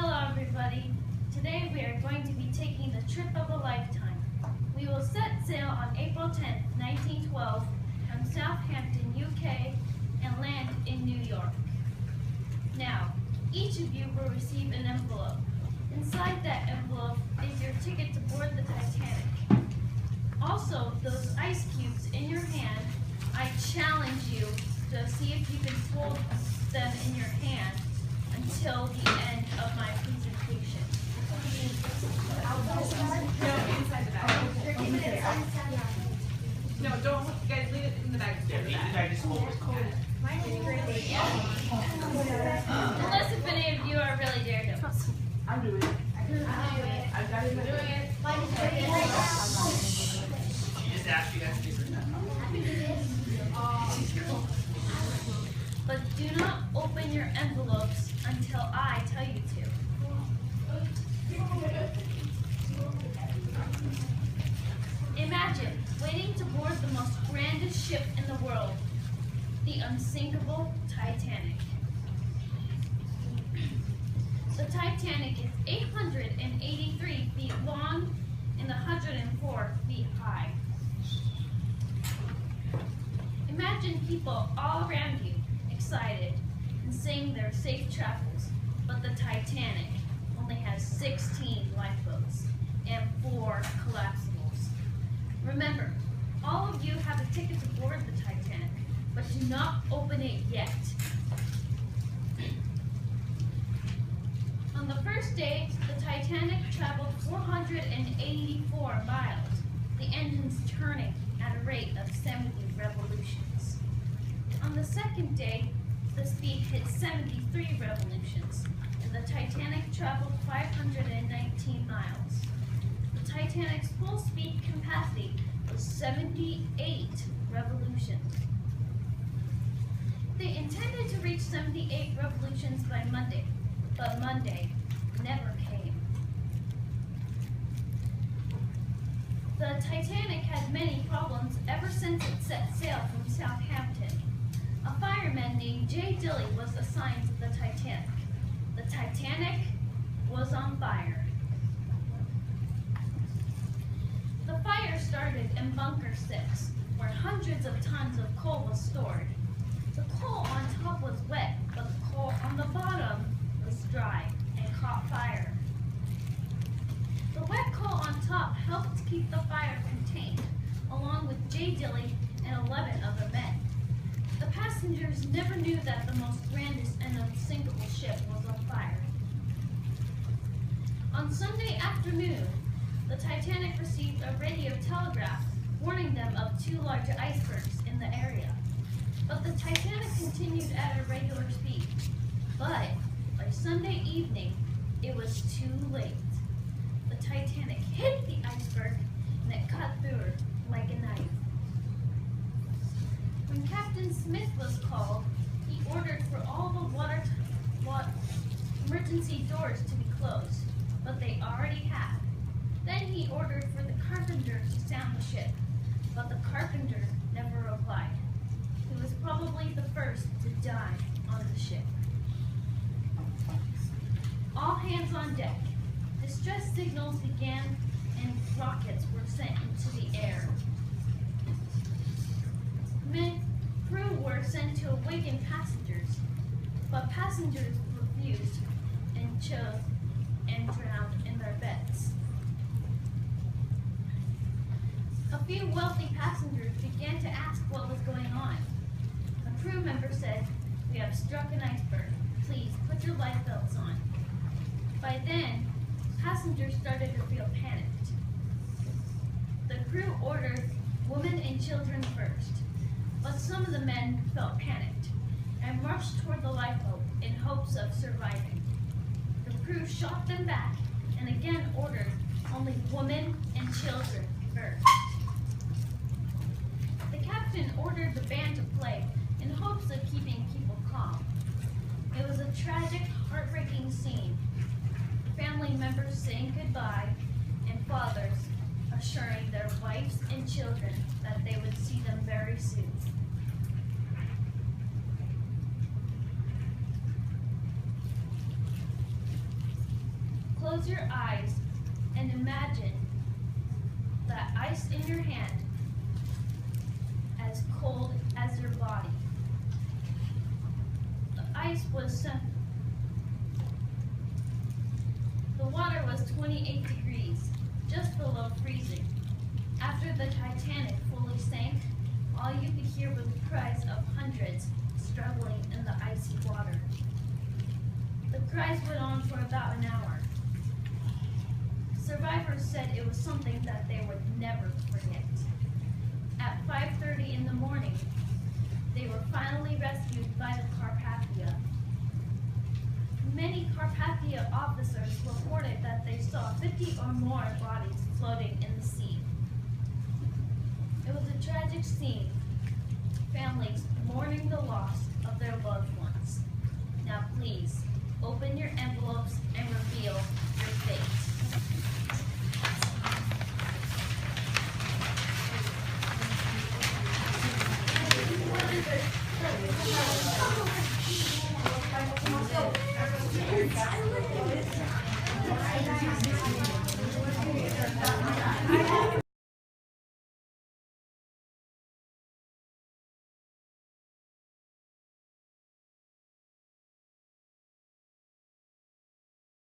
Hello everybody. Today we are going to be taking the trip of a lifetime. We will set sail on April 10th, 1912 from Southampton, UK and land in New York. Now, each of you will receive an envelope. Inside that envelope is your ticket to board the Titanic. Also, those ice cubes in your hand, I challenge you to see if you can hold them in your hand until the end of my presentation. No, inside the bag. No, don't, you guys leave it in the bag. Unless if any of you are really daredevils. I'm doing it. I've got it. I'm doing it. She just asked you guys to do it. But do not open your envelopes until I tell you to. Imagine waiting to board the most grandest ship in the world, the unsinkable Titanic. The Titanic is 883 feet long and 104 feet high. Imagine people all around you, excited and saying their safe travels, but the Titanic only has 16 lifeboats and 4 collapsibles. Remember, all of you have a ticket to board the Titanic, but do not open it yet. On the first day, the Titanic traveled 484 miles, the engines turning at a rate of 70 revolutions. On the second day, the speed hit 73 revolutions, and the Titanic traveled 519 miles. The Titanic's full speed capacity was 78 revolutions. They intended to reach 78 revolutions by Monday, but Monday never came. The Titanic had many problems ever since it set sail from Southampton. A fireman named J. Dilly was assigned to the Titanic. The Titanic was on fire. The fire started in Bunker 6, where hundreds of tons of coal was stored. The coal on top was wet, but the coal on the bottom was dry and caught fire. The wet coal on top helped keep the fire contained, along with J. Dilly and 11 other men. The passengers never knew that the most grandest and unsinkable ship was on fire. On Sunday afternoon, the Titanic received a radio telegraph warning them of 2 large icebergs in the area. But the Titanic continued at a regular speed. But by Sunday evening, it was too late. The Titanic hit the iceberg and it cut through her like a knife. When Captain Smith was called, he ordered for all the emergency doors to be closed, but they already had. Then he ordered for the carpenter to sound the ship, but the carpenter never replied. He was probably the first to die on the ship. All hands on deck. Distress signals began and rockets were sent into the air. Crew were sent to awaken passengers, but passengers refused and chose and drowned in their beds. A few wealthy passengers began to ask what was going on. A crew member said, "We have struck an iceberg. Please put your life belts on." By then, passengers started to feel panicked. The crew ordered women and children first, but some of the men felt panicked and rushed toward the lifeboat in hopes of surviving. The crew shot them back and again ordered only women and children first. The captain ordered the band to play in hopes of keeping people calm. It was a tragic, heartbreaking scene. Family members saying goodbye and fathers assuring their wives and children that they would see them very soon. close your eyes and imagine that ice in your hand as cold as your body. The ice was the water was 28 degrees, just below freezing. After the Titanic fully sank, all you could hear were the cries of hundreds struggling in the icy water. The cries went on for about an hour. Survivors said it was something that they would never forget. At 5:30 in the morning, they were finally rescued by the Carpathia. Many Carpathia officers reported that they saw 50 or more bodies floating in the sea. It was a tragic scene, families mourning the loss of their loved ones. Now please, open your envelopes and reveal your fate.